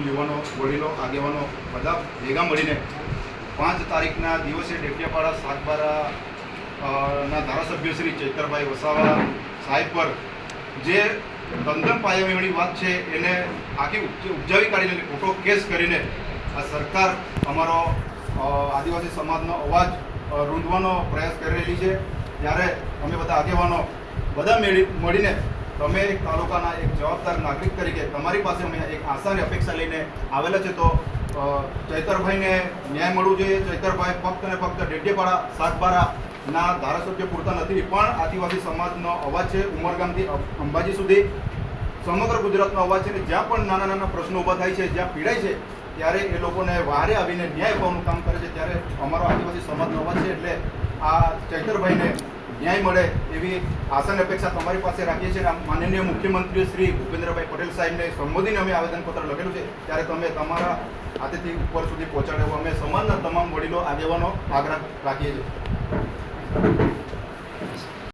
યુવાનો વડીલો આગેવાનો બધા ભેગા મળીને 5 તારીખના દિવસે ડેડિયાપાડા સાગબારા ના ધારાસભ્ય શ્રી ચૈતરભાઈ વસાવા સાહેબ પર જે દંદન પાયાની વાત છે એને આખી ઉપજાવી કાઢીને ખોટો કેસ કરીને આ સરકાર અમારો આદિવાસી સમાજનો અવાજ રૂંધવાનો પ્રયાસ કરી રહેલી છે। ત્યારે અમે બધા આગેવાનો બધા મળીને તમે એક તાલુકાના એક જવાબદાર નાગરિક તરીકે તમારી પાસે અમે એક આશાની અપેક્ષા લઈને આવેલા છે। તો ચૈતરભાઈને ન્યાય મળવું જોઈએ। ચૈતરભાઈ ફક્ત ને ફક્ત ડેડિયાપાડા સાગબારાના ધારાસભ્ય પૂરતા નથી, પણ આદિવાસી સમાજનો અવાજ છે। ઉમરગામથી અંબાજી સુધી સમગ્ર ગુજરાતનો અવાજ છે ને જ્યાં પણ નાના નાના પ્રશ્નો ઊભા થાય છે, જ્યાં પીડાય છે, ત્યારે એ લોકોને વારે આવીને ન્યાય અપાવવાનું કામ કરે છે। ત્યારે અમારો આદિવાસી સમાજનો અવાજ છે, એટલે આ ચૈતરભાઈને ન્યાય મળે એવી આશાની અપેક્ષા તમારી પાસે રાખીએ છીએ। માનનીય મુખ્યમંત્રી શ્રી ભૂપેન્દ્રભાઈ પટેલ સાહેબને સંબોધીને અમે આવેદનપત્ર લખેલું છે, ત્યારે તમે તમારા હાથેથી ઉપર સુધી પહોંચાડે એવો અમે સમાજના તમામ વડીલો આગેવાનો આગ્રહ રાખીએ છીએ।